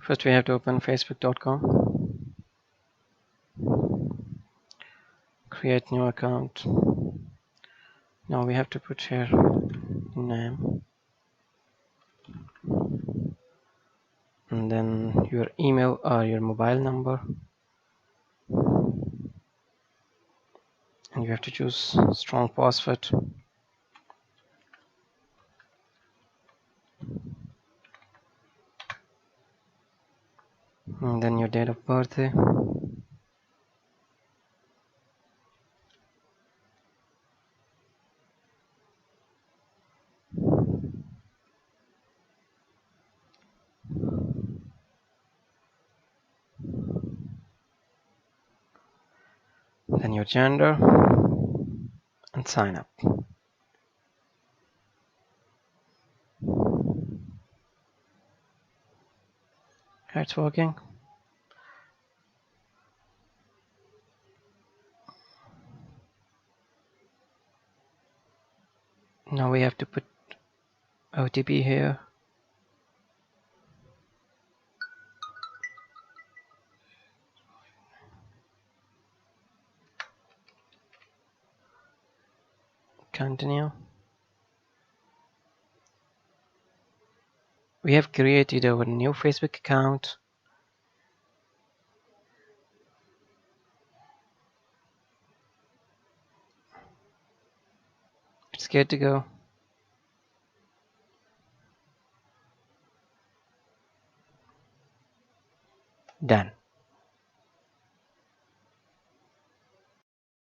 First we have to open facebook.com, create new account. Now we have to put here name and then your email or your mobile number, and you have to choose strong password. And then your date of birthday. Then your gender and sign up. It's working. Now we have to put OTP here. Continue. We have created our new Facebook account. It's good to go.